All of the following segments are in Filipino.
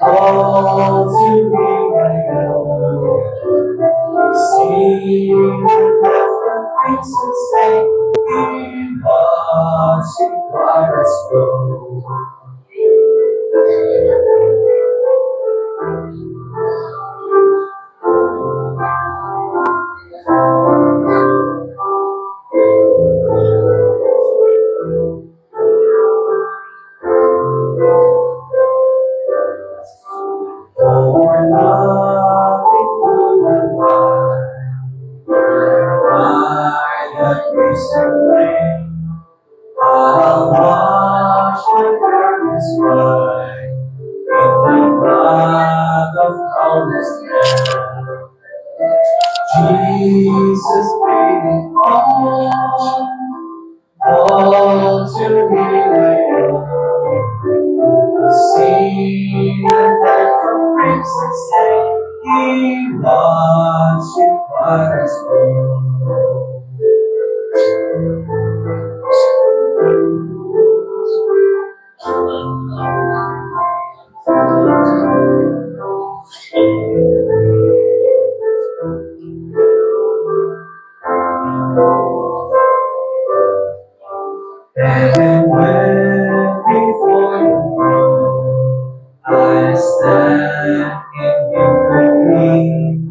all to be like God. See that the princes say, in watching Christ grow. For nothing could by the grace of rain, I'll wash my garments white in the blood of countless men. Jesus paid it all to be like God. See that from crimson stain, He washed in Christ's blood. And when before your throne I stand in humility,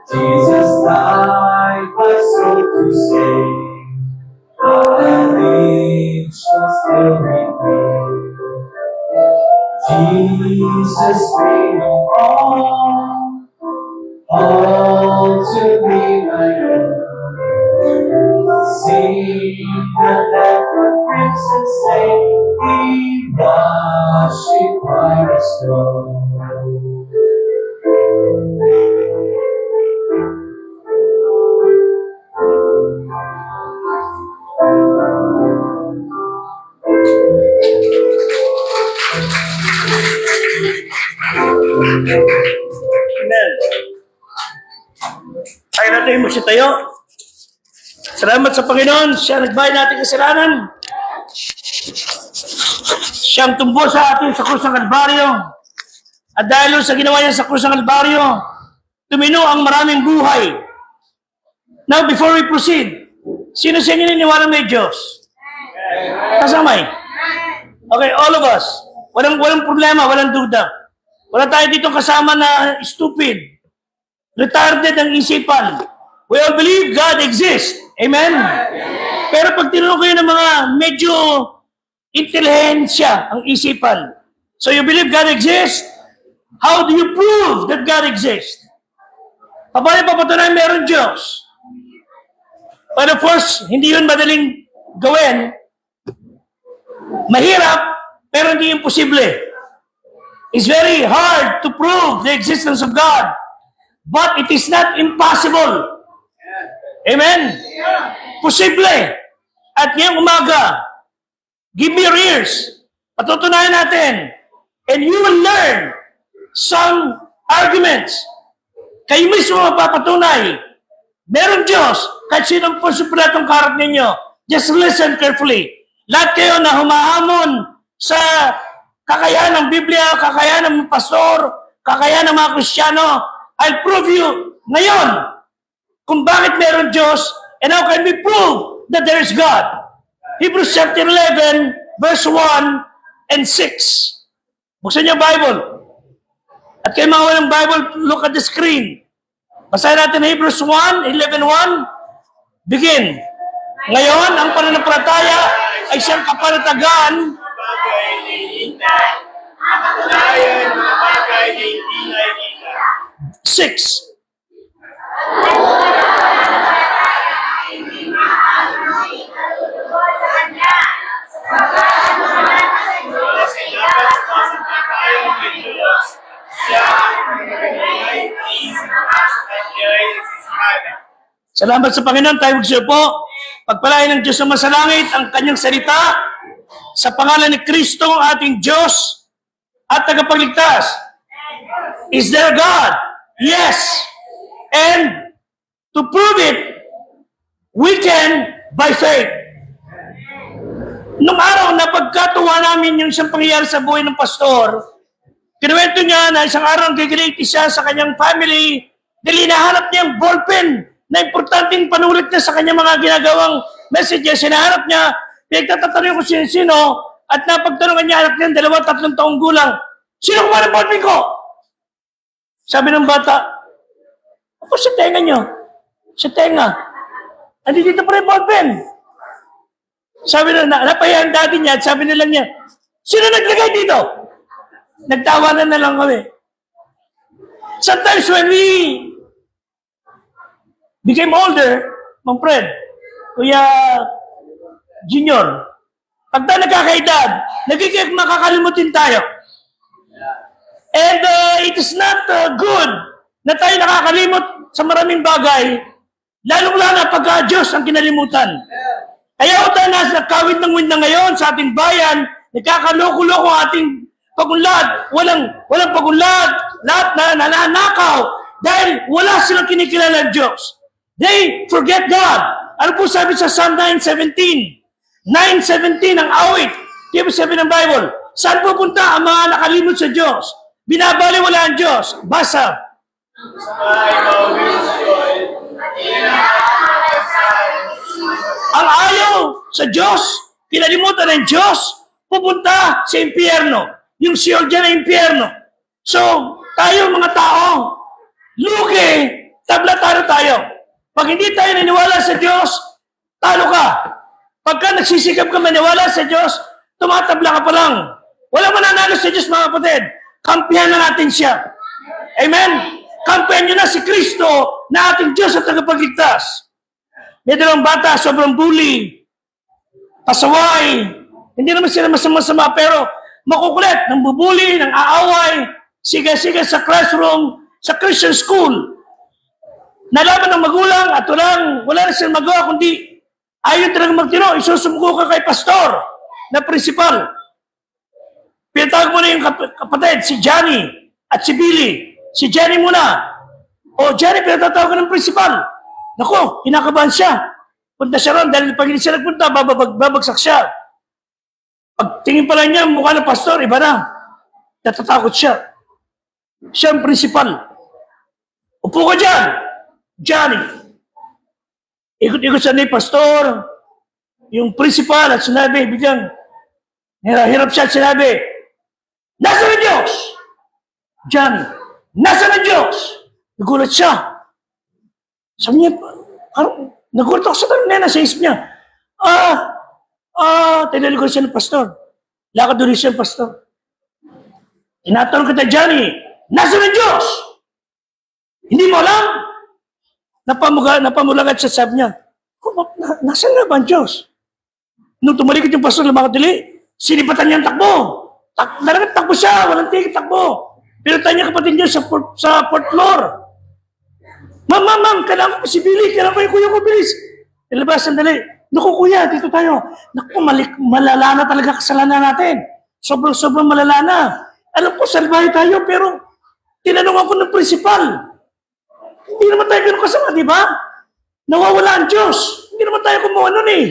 Jesus died my soul to save. Salvation still remains. Jesus paid all to be my own. See the left of crimson stain, He washed in Christ's blood. Amen. Tayo natin magsitayo. Salamat sa Panginoon. Siya nagbayad natin kasalanan. Siyang tumbo sa atin sa krus ng Kalbaryo. At dahil sa ginawa niya sa krus ng Kalbaryo, tumino ang maraming buhay. Now, before we proceed, sino sa inyo niniwala may Diyos? Kasamay? Okay, all of us. Walang problema, walang duda. Wala tayo dito kasama na stupid, retarded ang isipan. We all believe God exists. Amen? Pero pag tinanong kayo ng mga medyo intelihensya ang isipan, so you believe God exists? How do you prove that God exists? Paano papatunayan meron Diyos? But of course, hindi yun madaling gawin. Mahirap, pero hindi imposible. It's very hard to prove the existence of God, but it is not impossible. Amen? Posible. At ngayong umaga, give me your ears. Patutunayan natin. And you will learn some arguments. Kayo mismo mapapatunay. Meron Diyos. Kahit sinong posiplatong kaharap ninyo. Just listen carefully. Lahat kayo na humahamon sa kakayahan ng Biblia, kakayahan ng pastor, kakayahan ng mga Kristiyano, I'll prove you ngayon kung bakit meron Diyos and how can we prove that there is God. Hebrews chapter 11, verse 1 and 6. Buksan niyo Bible. At kayo mga walang Bible, look at the screen. Basahin natin Hebrews 1, 11:1. Begin. Ngayon, ang pananampalataya ay siyang kapanatagan bagay na hinihintay, ang katunayan ng mga bagay na hindi nakikita. 6. Kasi dapat sumasampalataya kay Diyos, siya ang nagkakilay, isip at kanya'y nagsisihala. Salamat sa Panginoon. Tayo magsiupo. Pagpalain ng Diyos sa masalangit ang kanyang salita sa pangalan ni Kristo, ating Diyos at tagapagligtas. Is there God? Yes. And to prove it, we can by faith. Nung araw na napagkatuwa namin yung isang pangyayari sa buhay ng pastor. Kinuwento niya na isang araw gigiliti siya sa kanyang family dahil hinahanap niya yung ballpen na importanteng panulit niya sa kanyang mga ginagawang messages. Hinahanap niya, pinagtatatanong kung sino-sino at napagtanungan niya anak niya 2-3 taong gulang. Sino kuha ng ballpen ko? Sabi ng bata, ako sa tenga niyo. Sa tenga. Andi dito pa rin ballpen. Sabi na, napaya ang daddy niya at sabi nila niya, sino naglagay dito? Nagtawanan na lang kami. Sometimes when we became older, Mang Fred, Kuya Junior, pagka nagkakaedad, nagiging makakalimutin tayo. And it is not good na tayo nakakalimot sa maraming bagay, lalong-lalo na pagka Diyos ang kinalimutan. Kaya tayo nasa kawit ng wind na ngayon sa ating bayan, nagkakaloko-loko ang ating pagunlad. Walang pagunlad, lahat na nananakaw dahil wala silang kinikilala ng Diyos. They forget God. Ano po sabi sa Psalm 9:17? 9:17 ang awit. Di ba sabi ng Bible? Saan pupunta ang mga nakalimot sa Diyos? Binabaliwala ang Diyos. Basa. Ang ayaw sa Diyos, kinalimutan ng Diyos, pupunta sa impyerno. Yung siyol dyan na impyerno. So, tayo mga tao, lugi, tablataro tayo. Pag hindi tayo naniwala sa Diyos, talo ka. Pagka nagsisikap ka maniwala sa Diyos, tumatabla ka pa lang. Wala mananalo sa Diyos, mga kapatid. Kampihan na natin siya. Amen? Kampihan nyo na si Kristo na ating Diyos at tagapagligtas. May dalawang bata, sobrang bully, pasaway, hindi naman sila masama-sama, pero makukulit, nang bubuli, nang aaway, siga-siga sa classroom, sa Christian school. Nalaman ng magulang at wala na silang magawa, kundi ayaw talagang magtino, isusumko ka kay pastor na principal. Pinatawag mo na yung kapatid, si Johnny at si Billy. Si Johnny muna. O Johnny, pinatawag ka ng principal. Naku, kinakabahan siya. Punta siya ron dahil pag hindi siya nagpunta, babagsak siya. Pag tingin pala niya, mukha ng pastor, iba na. Natatakot siya. Siya ang principal. Upo ka dyan, Johnny. Ikot-ikot siya ni pastor, yung principal at sinabi, biglang, hirap siya at sinabi, nasa na Diyos? Johnny, nasa na Diyos? Nagulat siya. Sabi niya, nagulat ako sa tanong na sa isip niya. Tinali ko siya ng pastor. Lakad doon siya ng pastor. Tinatanong kita, Johnny, nasa ng Diyos? Hindi mo alam? Napamulagat siya, sabi niya, nasa nga ba ang Diyos? Nung tumalikot yung pastor, lumakadili, sinipatan niya ang takbo. Talagang takbo siya, walang tigil takbo. Pinutan niya kapatid niya sa fourth floor. Ma'am, kailangan ko si Billy, kailangan ko yung kuya ko, bilis. Nilabas, sandali. Naku, kuya, dito tayo. Naku, malala na talaga kasalanan natin. Sobrang malala na. Alam ko, salbahe tayo, pero tinanong ako ng principal. Hindi naman tayo ganun kasama, di ba? Nawawala ang Diyos. Hindi naman tayo kumuha nun eh.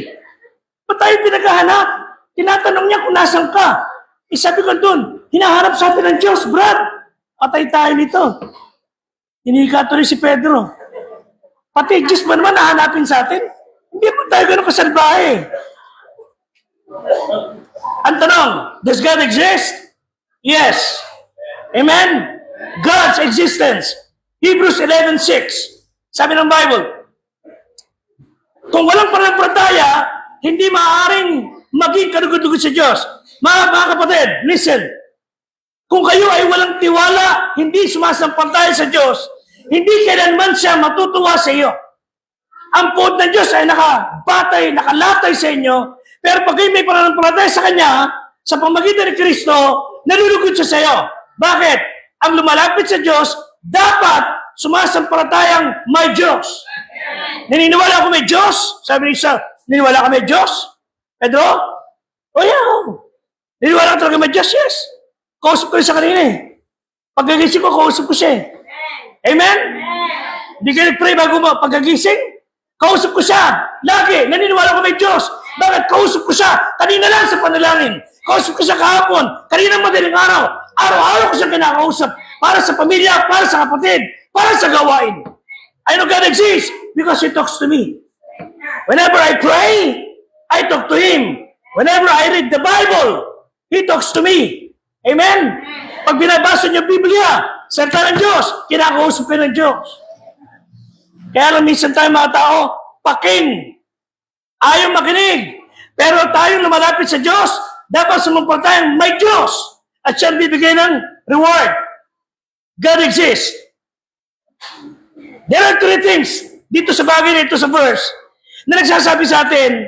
Ba't tayo pinaghahanap? Tinatanong niya kung nasan ka. Sabi ko doon, hinahanap sa atin ng Diyos, Brad. Patay tayo nito. Hinika tuloy si Pedro. Pati Diyos ba naman nahanapin sa atin? Hindi mo tayo ganun kasalbahe. Ang tanong, does God exist? Yes. Amen? God's existence. Hebrews 11:6. Sabi ng Bible, kung walang pananampalataya, hindi maaaring maging karugod-dugod sa Diyos. Mga kapatid, listen. Kung kayo ay walang tiwala, hindi sumasampalataya sa Diyos, hindi kailanman siya matutuwa sa iyo. Ang puot ng Diyos ay nakalatay sa inyo, pero pag kayo may pananampalataya sa Kanya, sa pamagitan ni Kristo, nalulugod siya sa iyo. Bakit? Ang lumalapit sa Diyos, dapat sumasampalatayang may Diyos. Naniniwala ako may Diyos? Sabi ni isa, naniniwala ka may Diyos? Pedro? Yeah. Naniniwala ka talaga may Diyos? Yes. Kausap ko rin sa kanina eh. Pagkagising ko, kausap ko siya eh. Amen? Hindi kayo nag-pray bago pagkagising? Kausap ko siya. Lagi. Naniniwala ko may Diyos. Bakit? Kausap ko siya. Kanina lang sa panalangin. Kausap ko siya kahapon. Kanina madaling araw. Araw-araw ko siya kinakausap. Para sa pamilya, para sa kapatid, para sa gawain. I know God exists because He talks to me. Whenever I pray, I talk to Him. Whenever I read the Bible, He talks to me. Amen? Pag binabasa niyo Biblia, salita ng Diyos, kinakausap ka ng Diyos. Kaya lang minsan tayo mga tao, paking. Ayaw makinig. Pero tayong lumalapit sa Diyos, dapat sumumpatayang may Diyos. At siya bibigay ng reward. God exists. There are three things dito sa bagay nito sa verse na nagsasabi sa atin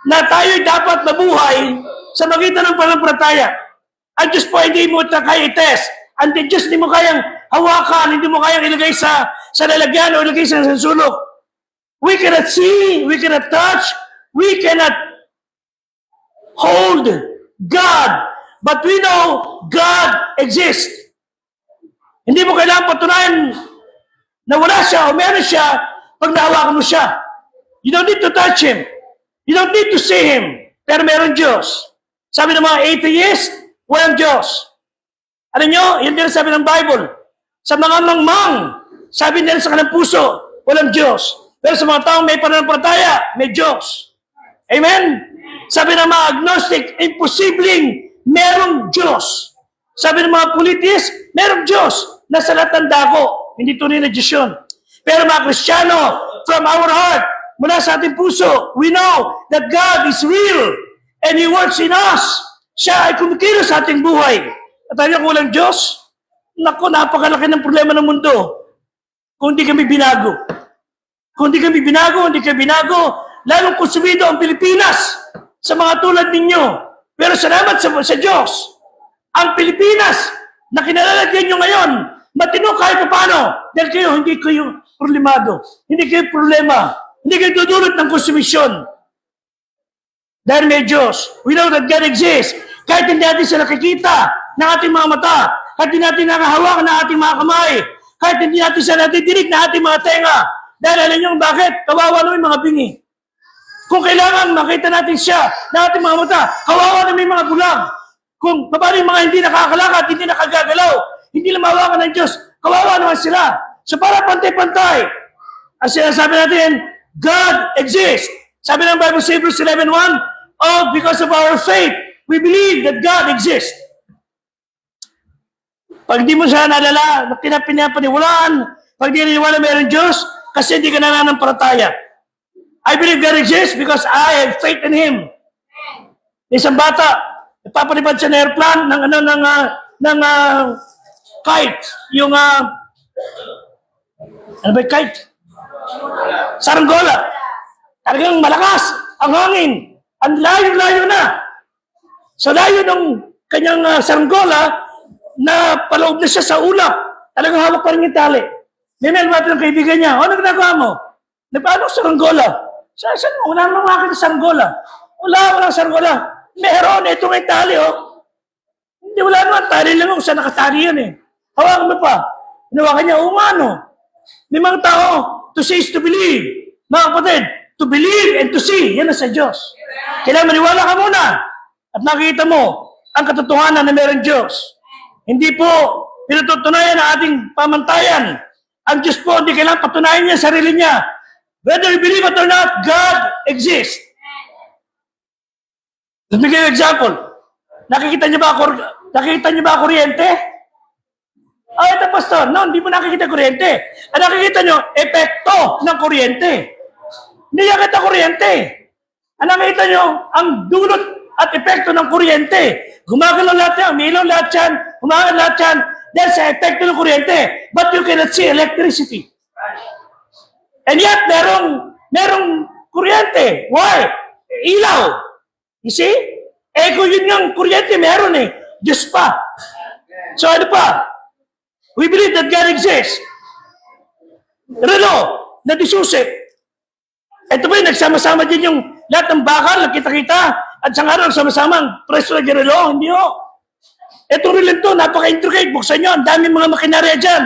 na tayo'y dapat mabuhay sa magitan ng pananampalataya. Ang Diyos po hindi mo kaya i-test. Ang Diyos hindi mo kayang hawakan, hindi mo kayang ilagay sa lalagyan o ilagay sa sulok. We cannot see, we cannot touch, we cannot hold God. But we know God exists. Hindi mo kailangan patunayan na wala siya o meron siya pag nahawakan mo siya. You don't need to touch Him. You don't need to see Him. Pero meron Diyos. Sabi ng mga atheist, walang Diyos. Ano nyo? Yan din sabi ng Bible. Sa mga mangmang, sabi nila sa kanilang puso, walang Diyos. Pero sa mga taong may pananampalataya, may Diyos. Amen? Sabi ng mga agnostic, imposibleng merong Diyos. Sabi ng mga politis, merong Diyos. Nasa lahat ng dako. Hindi tunay na Diyos yun. Pero mga Kristiyano, from our heart, mula sa ating puso, we know that God is real and He works in us. Siya ay kumikilos sa ating buhay. At tayo kulang Diyos, naku, napakalaki ng problema ng mundo kung hindi kami binago. Kung hindi kami binago, lalong konsumido ang Pilipinas sa mga tulad ninyo. Pero salamat sa Diyos. Ang Pilipinas na kinalalagyan nyo ngayon, matino kahit paano. Dahil kayo, hindi kayo problemado. Hindi kayo problema. Hindi kayo dudulot ng konsumisyon. Dahil may Diyos. We know that God exists. Kahit hindi natin sila nakikita ng ating mga mata, kahit hindi natin nakahawakan ng ating mga kamay, kahit hindi natin sila natidinig ng ating mga tenga. Dahil alam nyo bakit? Kawawa naman yung mga bingi. Kung kailangan makita natin siya ng ating mga mata, kawawa naman yung mga bulag. Kung paano yung mga hindi nakakalakad, hindi nakagagalaw, hindi lumawakan ng Diyos, kawawa naman sila. So para pantay-pantay, ang sinasabi natin, God exists. Sabi ng Bible sa Hebrews 11:1, oh, because of our faith, we believe that God exists. Pag di mo siya nalala, pinapaniwalaan, pag di naniwala mayroong Diyos, kasi hindi ka nananampalataya. I believe God exists because I have faith in Him. Isang bata, nagpapalipad siya ng airplane ng kite. Yung, ano ba yung kite? Saranggola. Talagang malakas ang hangin. Ang layo-layo na. Sa layo ng kanyang saranggola, na paloob na siya sa ulap. Talagang hawak pa rin yung tali. May natin ng kaibigan niya, ano ginagawa mo? Nagpaano saranggola? Saan mo? Wala namang akin sa saranggola. Walang saranggola. Meron, ito may tali, oh. Hindi, wala naman. Tali lang kung saan nakatali yan, eh. Hawakan mo pa. Hinawakan niya, umano. May mga tao, to see is to believe. Mga kapatid, to believe and to see, yan na sa Diyos. Kailangan maniwala ka muna. At nakikita mo ang katotohanan na meron Diyos. Hindi po pinututunayan ang ating pamantayan. Ang Diyos po, hindi kailangan patunayan niya sarili niya. Whether you believe it or not, God exists. Let me give you an example. Nakikita niyo ba kuryente? Ito pastor, no, hindi mo nakikita kuryente. Ang nakikita niyo, epekto ng kuryente. Hindi nakikita kuryente. Ang nakikita niyo, ang dulot at epekto ng kuryente. Gumagalaw lahat yan, umilaw lahat yan, gumagalaw lahat yan, dahil sa epekto ng kuryente. But you cannot see electricity. And yet, merong kuryente. Why? Ilaw. You see? Kung yun yung kuryente, meron eh. Diyos pa. So ano pa? We believe that God exists. Relo, na disusik. Ito ba yung nagsama-sama din yung lahat ng bakal, nakita-kita, at sa araw, sama-sama ang preso ng relo? Hindi ho. Itong relo to, napaka-intricate. Buksan nyo, ang daming mga makinarya dyan.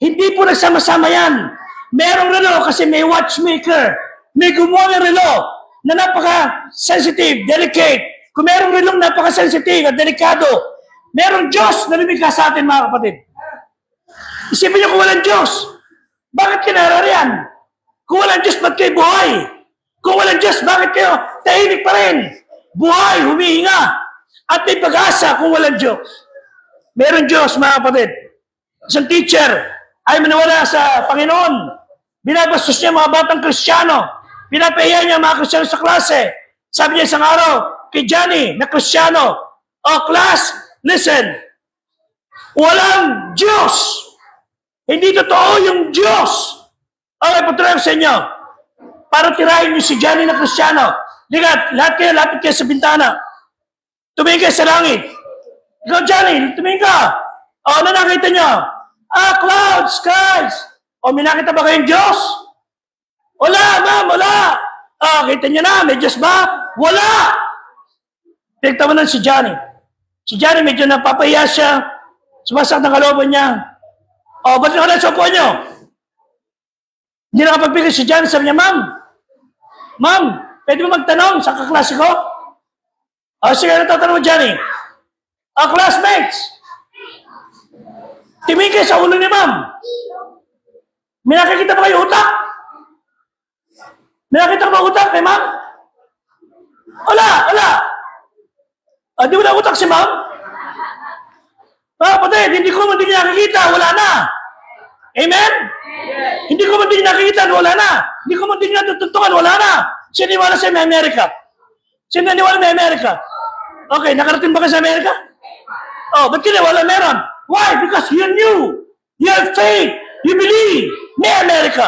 Hindi po nagsama-sama yan. Merong relo kasi may watchmaker. May gumawa ng relo. na napaka-sensitive, delicate, kung merong relong napaka-sensitive at delikado, merong Diyos na lumikha sa atin, mga kapatid. Isipin niyo kung walang Diyos, bakit kayo narariyan? Kung walang Diyos, ba't kayo buhay? Kung walang Diyos, bakit kayo tahimik pa rin? Buhay, humihinga, at may pag-asa kung walang Diyos. Meron Diyos, mga kapatid. Isang teacher ay maniwala sa Panginoon. Binabastos niya mga batang Kristiyano. Pinapahiya niya mga Kristiyano sa klase. Sabi niya isang araw kay Johnny na Kristiyano, "Oh, class, listen. Walang Diyos. Hindi totoo yung Diyos." Okay, patuloy ko sa inyo. Para tirahin niyo si Johnny na Kristiyano. Ligat, lahat kayo, lapit kayo sa bintana. Tumingin kayo sa langit. Ikaw, Johnny, tumingin ka. O, ano nakita niyo? Clouds, skies. O, may nakita ba kayong Diyos? Wala, ma'am, wala. Kita niyo na, may Diyos ba? Wala. Tignan mo na si Johnny. Si Johnny medyo napapahiya siya. Sumasakit ang kalooban niya. O, ba't nyo na sa upuan niyo? Hindi nakapagpigil si Johnny. Sabi niya, Ma'am, pwede mo magtanong sa kaklase ko? O, sige, ano tatanong mo, Johnny? Classmates, tingin kayo sa ulo ni ma'am. May nakikita ba kayo utak? May nakikita ba utak kay ma'am? Wala. Di wala utak si ma'am? Patay, hindi ko man din nakikita, wala na. Amen? Hindi ko man din nakikita, wala na. Hindi ko man din natutuntungan, wala na. Siniwala sa may Amerika. Sinaniwala may Amerika. Okay, nakarating ba ka sa Amerika? Ba't wala meron? Why? Because you knew. You have faith. You believe. May Amerika.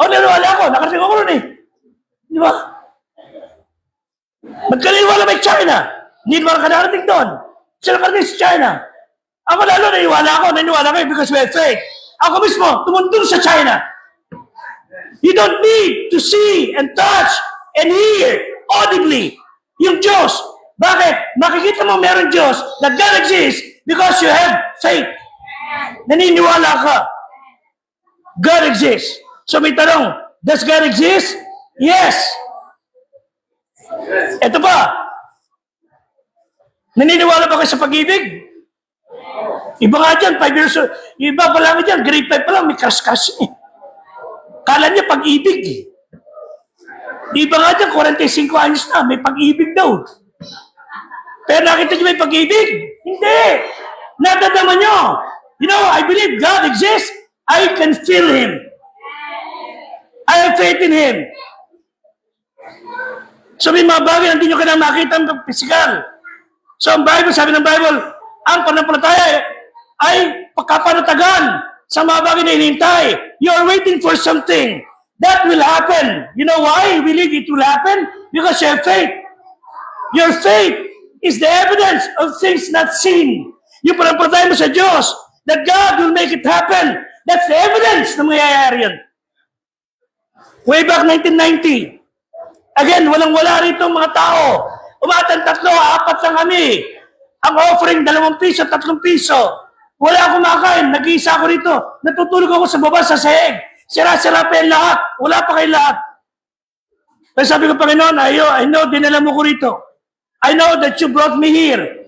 Naniwala ako. Nakarating ako ron eh. Di ba? Magkaniwala may China. Hindi ba nakarating doon? Sila nakarating sa China. Ako lalo naniwala ko because we have faith. Ako mismo, tumundun sa China. You don't need to see and touch and hear audibly yung Diyos. Bakit? Makikita mo meron Diyos that God exists because you have faith. Naniniwala ka. God exists. So may tanong, does God exist? Yes. Ito pa. Naniniwala ba kayo sa pag-ibig? Iba nga dyan, 5 years old. Iba pa lang dyan, grade 5 pa lang, may crush eh. Kala niya pag-ibig eh. Iba nga dyan, 45 anyos na, may pag-ibig daw. Pero nakita niyo may pag-ibig? Hindi. Nadadama niyo. You know, I believe God exists. I can feel Him. I have faith in Him. So may mga bagay na hindi nyo kailangan makita ng physical. So ang Bible, sabi ng Bible, ang pananampalataya ay pagkapanatagan sa mga bagay na hinihintay. You are waiting for something that will happen. You know why you believe it will happen? Because you have faith. Your faith is the evidence of things not seen. Yung pananampalataya mo sa Diyos, that God will make it happen. That's the evidence na mangyayari yan. Way back 1990, again, walang-wala rito mga tao. Umatan 3, 4 lang kami. Ang offering, 2 piso, 3 piso. Wala akong makain, nag-iisa ako rito. Natutulog ako sa baba sa sahig. Sira-sira pa yung lahat. Wala pa kayo lahat. Pero sabi ko, Panginoon, I know, dinala mo ko rito. I know that you brought me here.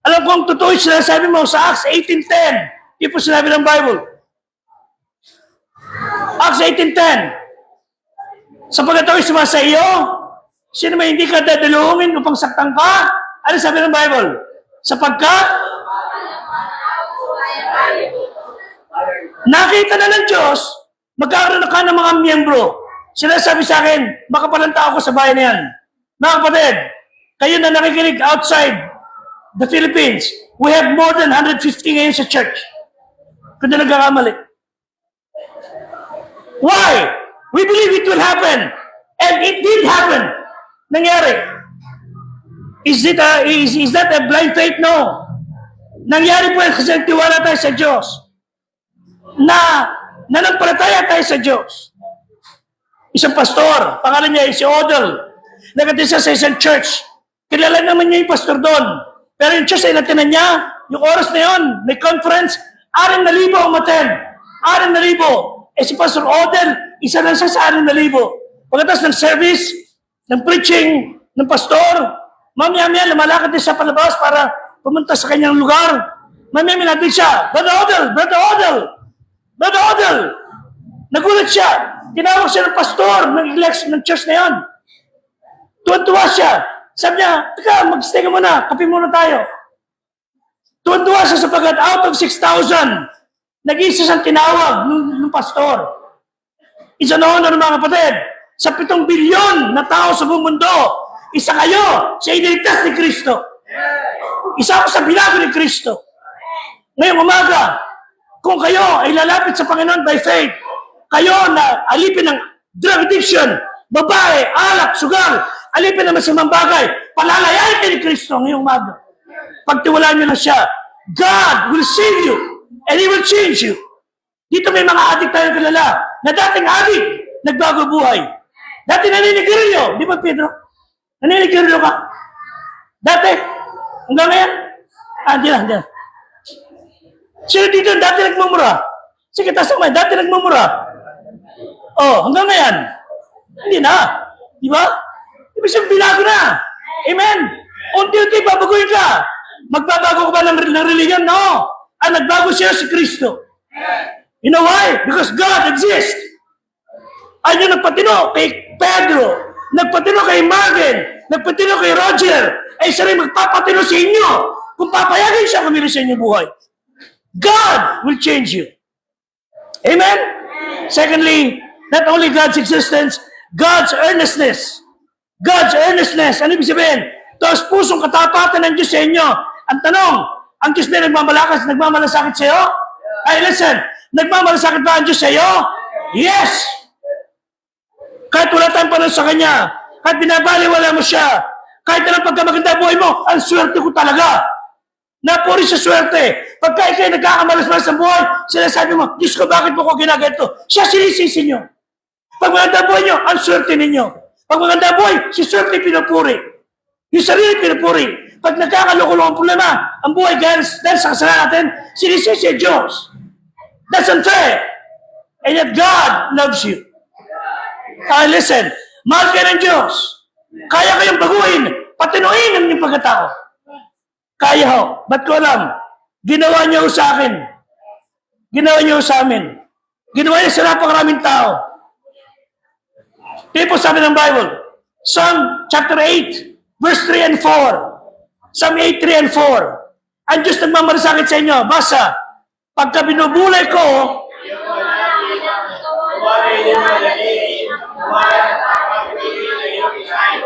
Alam ko ang totoo yung sinasabi mo sa Acts 18:10. Di po sinabi ng Bible. Acts 18:10. Sapagkat ako'y sumasa iyo, sino may hindi ka dadaluhungin upang saktan ka? Ano sabi ng Bible? Sapagkat nakita na ng Diyos, magkakaroon ka ng mga miyembro. Sinasabi sa akin, makapalang tao ko sa bayan na yan. Mga kapatid, kayo na nakikinig outside the Philippines, we have more than 150 ngayon sa church. Kung na nagkakamali. Why? We believe it will happen. And it did happen. Nangyari. Is that a blind faith? No. Nangyari po yan kasi nagtiwala tayo sa Diyos. Nanampalataya tayo sa Diyos. Isang pastor, pangalan niya si Odell. Nagkatisa sa isang church. Kilala naman niya yung pastor doon. Pero yung church ay natinan niya, yung oras na yun, may conference, 6,000 umattend. 6,000. Si Pastor Odell, isa lang siya sa 6,000. Pagkatapos ng service, ng preaching, ng pastor, mamaya-maya lumalakad din siya palabas para pumunta sa kanyang lugar. Mamaya-maya natin siya, Brother Odell, Brother Odell, Brother Odell. Nagulat siya. Tinawag siya ng pastor ng election ng church na yon. Tuwan-tuwa siya. Sabi niya, teka, mag-stay ka muna. Kape muna tayo. Tuwan-tuwa siya sapagkat out of 6,000, nag-isa siyang tinawag ng pastor. Isa na honor, mga kapatid. Sa 7 bilyon na tao sa buong mundo, isa kayo sa iniligtas ni Kristo. Isa ako sa binago ni Kristo. Ngayong umaga, kung kayo ay lalapit sa Panginoon by faith, kayo na alipin ng drug addiction, babae, alak, sugal, alipin ng masamang bagay, palalayain kayo ni Kristo ngayong umaga. Pagtiwalaan nyo na siya, God will save you and He will change you. Dito may mga adik tayong kilala na dating adik, nagbago buhay. Dati naninigirilyo, di ba Pedro? Naninigirilyo ka? Dati? Hanggang ngayon? Hindi na. Sino dito dati nagmumura? Sige, taas ang may, dati nagmumura. Hanggang ngayon? Hindi na. Di ba? Ibig sabihin, binago na. Amen? Unti-unti, babaguhin ka. Magbabago ka ba ng religion? No. Nagbago siya si Kristo. You know why? Because God exists. Ayun nagpatino kay Pedro, nagpatino kay Marvin, nagpatino kay Roger, ay siya rin magpapatino sa inyo kung papayagan siya kami sa inyong buhay. God will change you. Amen? Secondly, not only God's existence, God's earnestness. God's earnestness. Ano ibig sabihin? Taos pusong katapatan ng Diyos sa inyo. Ang tanong, ang Diyos ba nagmamalasakit sa iyo? Ay, listen, nagmamalasakit ba ang Diyos sa iyo? Yes! Kahit wala tayong panahon sa Kanya, kahit binabaliwala mo siya, kahit anong pagkamaganda buhay mo, ang swerte ko talaga. Napuri sa swerte. Pagka ikay nagkakamalas-malas sa buhay, sinasabi mo, Diyos ko, bakit mo ko ginagato? Siya sinisisi nyo. Pag maganda buhay nyo, ang swerte ninyo. Pag maganda buhay, si swerte pinupuri. Yung sarili pinupuri. Pag nagkakaloko-loko ang problema, ang buhay dahil sa kasalanan natin, sinisisi ang Diyos. That's unfair. And yet God loves you. Listen, mahal kayo ng Diyos. Kaya kayong baguhin, patinuin ang inyong pagkatao. Kaya ho. Ba't ko alam? Ginawa niyo sa akin. Ginawa niyo sa amin. Ginawa niyo sa napakaraming tao. Ito po sabi ng Bible. Psalm chapter 8, verse 3 and 4. Psalm 8, 3 and 4. Ang Diyos nagmamalasakit sa inyo. Basa. Pagka binubulay ko,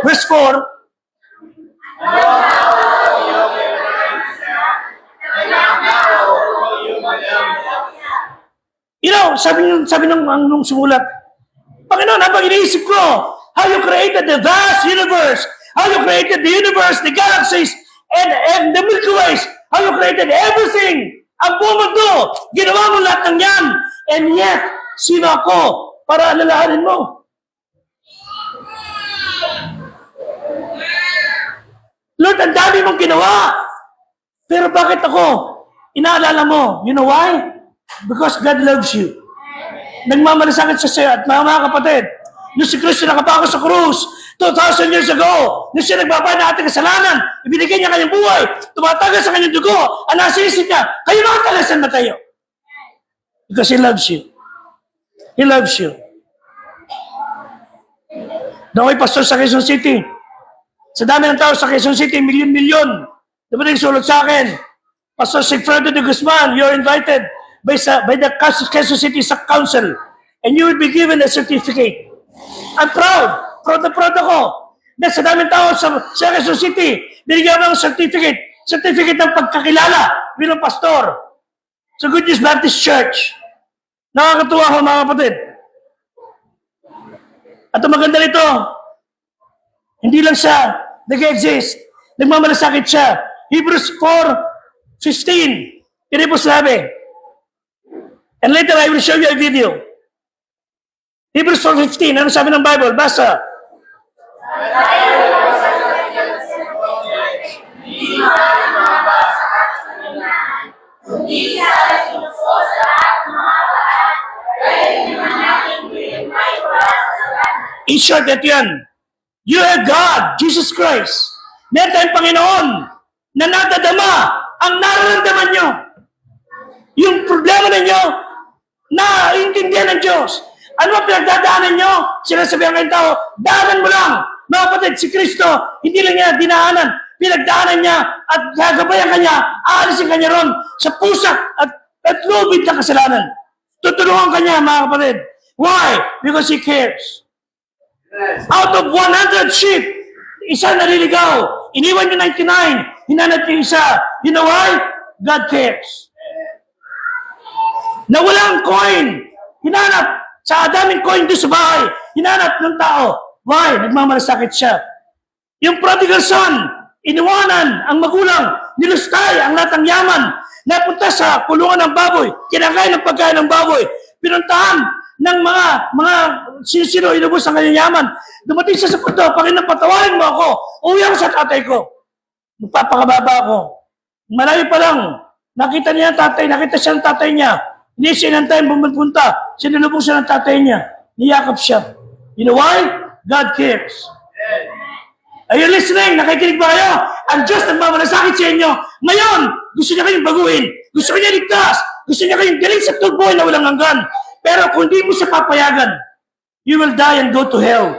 verse 4, sabi nung sumulat, Panginoon, habang iniisip ko, how you created the vast universe, how you created the universe, the galaxies, and the Milky Ways, how you created everything, ang buong mundo, ginawa mo lahat ng yan, and yet, sino ako para alalahanin mo? Lord, ang dami mong ginawa. Pero bakit ako inaalala mo? You know why? Because God loves you. Nagmamalasakit siya sa'yo. At mga kapatid, nung si Kristo nakapako sa krus, 2,000 years ago, nung siya nagbabayad ng ating kasalanan, ibinigay niya kanyang buhay, tumatagal sa kanyang dugo, ang nasisip niya, kayo mga talasan na tayo. Because He loves you. He loves you. Doon ako'y pastor sa Quezon City. Sa dami ng tao sa Quezon City, milyon-milyon. Dapat sulat sa akin, Pastor Sigfredo de Guzman, you're invited by the Quezon City Council, and you will be given a certificate. I'm proud. Proud ako. Dahil sa daming tao sa Quezon City, binigyan mo ng certificate. Certificate ng pagkakilala bilang pastor sa Good News Baptist Church. Nakakatuwa ko, mga kapatid. At ang maganda nito, hindi lang siya nag-exist. Nagmamalasakit siya. Hebrews 4:15. Hindi po sabi. And later I will show you a video. Hebrews 4:15. Ano sabi ng Bible? Basa. In short, ito yan. You have God, Jesus Christ. Meron tayong Panginoon na nadadama ang nararamdaman nyo. Yung problema ninyo, naiintindihan ng Diyos. Ano ang pinagdadaanan nyo? Sinasabihan kayong tao, daanan mo lang. Mga kapatid, si Kristo, hindi lang niya dinaanan, pinagdaanan niya at gagabayan kanya, aalisin kanya ron sa pusak at lubid na kasalanan. Tutulungan kanya, mga kapatid. Why? Because He cares. Out of 100 sheep, isa naliligaw. Iniwan niya 99. Hinanap niya isa. You know why? God cares. Na walang coin. Hinanap. Sa daming coin doon sa bahay. Hinanap ng tao. Why? Nagmamalasakit siya. Yung prodigal son, iniwanan ang magulang. Nilustay ang lahat ng yaman. Napunta sa kulungan ng baboy. Kinakain ng pagkain ng baboy. Pinuntahan ng mga sino inubos ang kanyang yaman. Dumating siya sa punto, Panginoon, patawarin mo ako. Uwi ako sa tatay ko. Magpapakababa ako. Malayo pa lang, nakita niya ang tatay, nakita siya ng tatay niya. Hindi siya inantayin pumunta. Sinulubong siya ng tatay niya. Niyakap siya. You know why? God cares. Are you listening? Nakikinig ba kayo? Ang Diyos nagmamalasakit sa inyo. Ngayon, gusto niya kayong baguhin. Gusto niya ligtas. Gusto niya kayong galing sa tuboy na walang hanggan. Pero kung di mo siya papayagan, you will die and go to hell.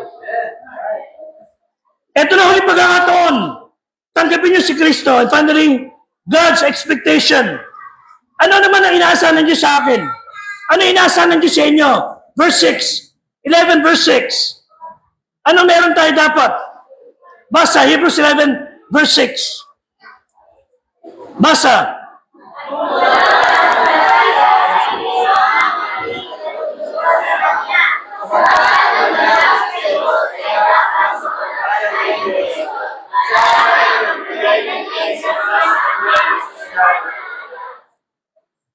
Ito na huling pagkakataon. Tanggapin niyo si Kristo. And finally, God's expectation. Ano naman ang inaasahan ng Diyos sa akin? Ano inaasahan ng Diyos sa inyo? Verse 6. 11 verse 6. Ano meron tayo dapat? Basa, Hebrews 11 verse 6. Basa.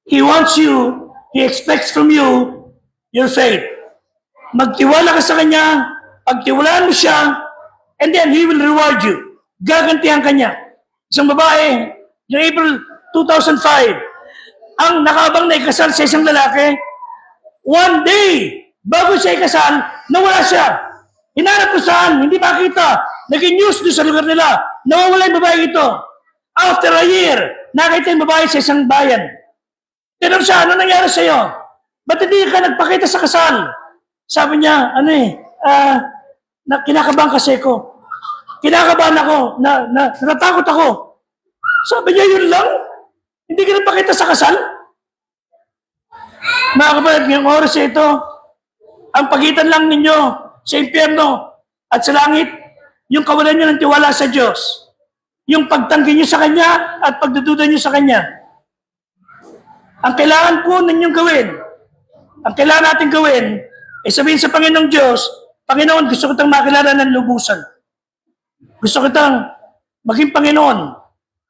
He wants you, He expects from you, your faith. Magtiwala ka sa Kanya, pagtiwalaan mo siya, and then He will reward you. Gagantihan ka niya. Isang babae, noong April 2005, ang nakaabang na ikasal sa isang lalaki, one day, bago siya ikasal, nawala siya. Hinanap ko saan, hindi makita. Naging news doon sa lugar nila. Nawawala yung babae ito. After a year, nakita yung babae sa isang bayan. Tinanong siya, ano nangyari sa'yo? Ba't hindi ka nagpakita sa kasal? Sabi niya, kinakabahan kasi ko. Kinakabahan ako, natakot ako. Sabi niya, yun lang? Hindi ka nagpakita sa kasal? Mga kapatid, ngayong oras ito, ang pagitan lang ninyo sa impyerno at sa langit, yung kawalan nyo ng tiwala sa Diyos. Yung pagtanggi nyo sa Kanya at pagdududa nyo sa Kanya. Ang kailangan po ninyong gawin, ang kailangan natin gawin, ay sabihin sa Panginoong Diyos, Panginoon, gusto kitang makilala ng lubusan. Gusto kitang maging Panginoon.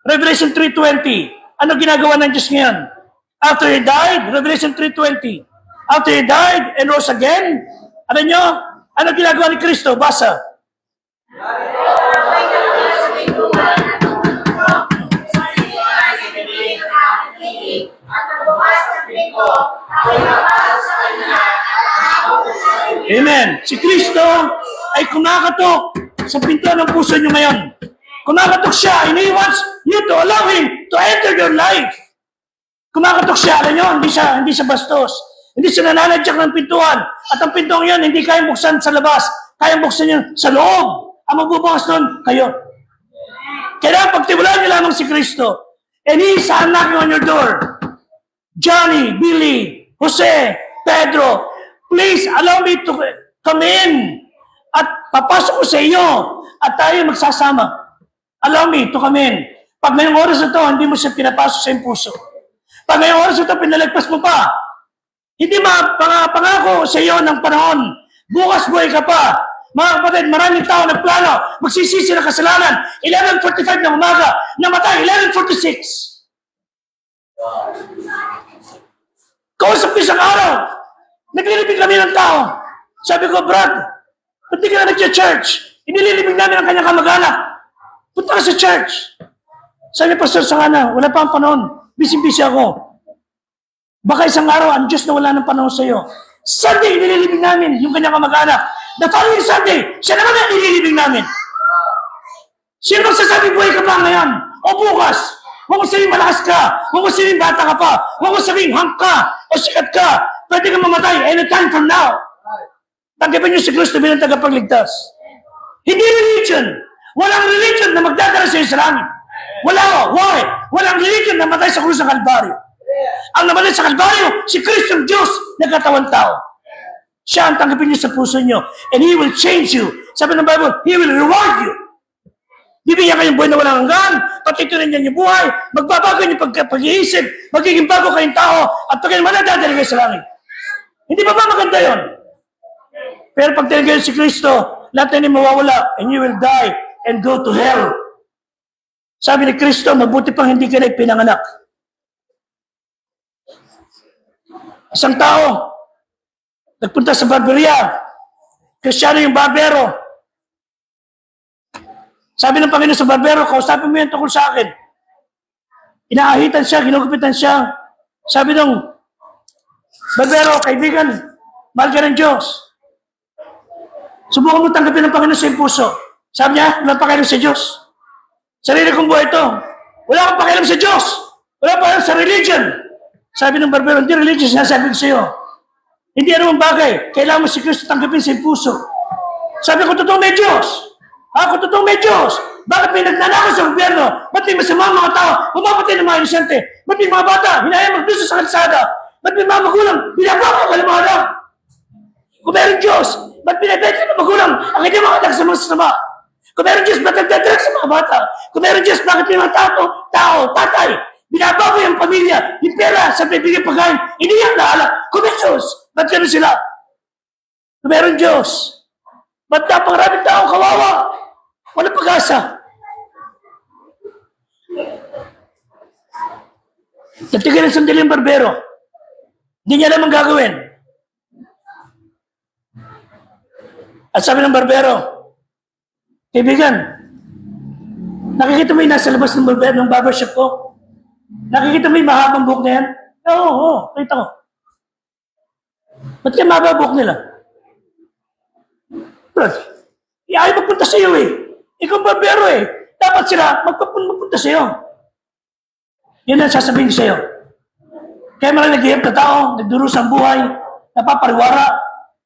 Revelation 3:20. Ano ginagawa ng Diyos ngayon? After He died, Revelation 3:20. After He died and rose again, ano nyo? Ano ginagawa ni Kristo? Basa. Amen. Si Kristo ay kumakatok sa pinto ng puso nyo ngayon. Kumakatok siya and He wants you to allow Him to enter your life. Kumakatok siya, alam nyo, hindi siya bastos. Hindi siya nananadyak ng pintuan. At ang pintuan yun, hindi kayang buksan sa labas. Kayang buksan yun sa loob. Ang magbubukas doon, kayo. Kailangan pagtiwalaan niyo lamang si Kristo. And He is knocking on your door. Johnny, Billy, Jose, Pedro, please allow me to come in. At papasok ko sa iyo. At tayo magsasama. Allow me to come in. Pag ngayong oras na ito, hindi mo siya pinapasok sa iyong puso. Pag ngayong oras na ito, pinalagpas mo pa. Hindi pangako sa iyo ng panahon. Bukas buhay ka pa. Mga kapatid, maraming tao nagplano. Magsisisi ng kasalanan. 11:45 ng umaga. Namatay, 11:46. Kausap ko isang araw. Naglilibig kami ng tao. Sabi ko, Brad, ba't di ka na nag-church? Inililibig namin ang kanyang kamag-anak. Punta ka sa church. Sabi, Pastor Sangana, wala pa ang panahon. Busy-busy ako. Baka isang araw, ang Diyos na wala ng panahon sa iyo. Sunday, nililibing namin yung kanyang kamag-anak. The following Sunday, siya naman ang nililibing namin. Sino magsasabi buhay ka pa ngayon? O bukas? Huwag mo sabihin malakas ka. Huwag mo sabihin bata ka pa. Huwag mo sabihin hang ka o sikat ka. Pwede ka mamatay anytime from now. Tanggapin niyo si Kristo bilang tagapagligtas. Hindi religion. Walang religion na magdadala sa iyo sa langit. Wala. Why? Walang religion na matay sa krus ng Kalbaryo. Ang namatay sa Kalbaryo, si Kristo ang Diyos na katawan tao. Siya ang tanggapin niyo sa puso niyo. And He will change you. Sabi ng Bible, He will reward you. Bibigyan kayong buhay na walang hanggan, patitunin niya yung buhay, magbabago yung pag-iisip, magiging bago kayong tao, at pagkain manadadali kayo sa langit. Hindi ba maganda yun? Pero pag tinagayon si Kristo, lahat na mawawala, and you will die and go to hell. Sabi ni Kristo, mabuti pang hindi ka na pinanganak. Isang tao, nagpunta sa barberia, Kristiyano yung barbero. Sabi ng Panginoon sa barbero, kausapin mo yan tungkol sa akin. Inaahitan siya, ginugupitan siya. Sabi ng barbero, kaibigan, mahal ka ng Diyos. Subukan mo tanggapin ng Panginoon sa iyong puso. Sabi niya, wala pakialam sa Diyos. Sarili kong buhay ito. Wala akong pakialam sa Diyos. Wala pakialam sa religion. Sabi ng barbero, hindi religion, sinasabi ko sa iyo. Hindi anumang bagay. Kailangan mo si Kristo tanggapin sa iyong puso. Sabi ko, totoo may Diyos. Ako totoo may Diyos. Bakit may nagnanakaw sa gobyerno? Ba't may masama mga tao? Pumapatay ng mga inosente? Ba't may mga bata? Hinayang magduso sa kalsada? Ba't may mga magulang? Binabaka ka ng mga anak? Kung meron Diyos, ba't pinabenta ng magulang ang hindi mga anak sa mga sasama? Kung meron Diyos, ba't nagdadrak sa mga bata? Kung meron Diyos, bakit may mga tatay? Binabago yung pamilya, yung pera, sa bibigyan pagkain, iniyak na alak. Kung may Diyos, ba't gano'n sila? Kung meron Diyos, ba't napakaraming tao kawawa? Walang pag-asa. Natigilan sandali yung barbero. Hindi niya naman gagawin. At sabi ng barbero, kaibigan, nakikita mo yung nasa labas ng barbero ng barbershop ko? Nakikita mo yung mahabang buhok na yan? Oo, kita ko. Ba't kaya mahaba buhok nila? Brad, ayaw magpunta sa iyo eh. Ikaw barbero eh. Dapat sila magpunta sa iyo. Yan ang sasabihin sa iyo. Kaya marami naghihirap na tao, nagdurusa ang buhay, napapariwara,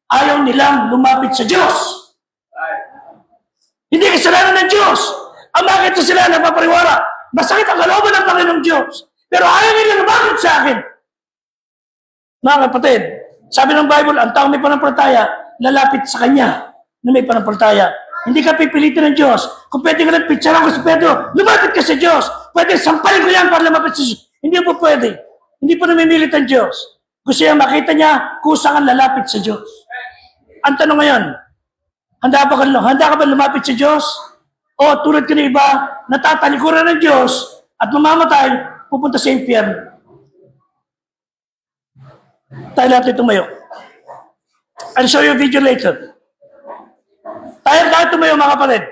ayaw nilang lumapit sa Diyos. Hindi kasalanan ng Diyos. Ang bakit sila napapariwara, masakit ang kalooban ng Panginoong Diyos. Pero ayaw nilang lumapit sa akin. Mga kapatid, sabi ng Bible, ang taong may panampalataya, lalapit sa Kanya na may panampalataya. Hindi ka pipilitin ng Diyos. Kung pwede ka nagpitsaran ko sa Pedro, lumapit ka sa Diyos. Pwede, sampalin ko yan para lumapit sa Diyos. Hindi po pwede. Hindi po namimilit ang Diyos. Gusto niya makita niya kung saan lalapit sa Diyos. Ang tanong ngayon, handa ka ba lumapit sa Diyos? O tulad ka ng iba, natatalikuran ng Diyos at mamamatay, pupunta sa impyerno. Tayo natin tumayo. I'll show you a video later. Tayo tumayo mga kapatid.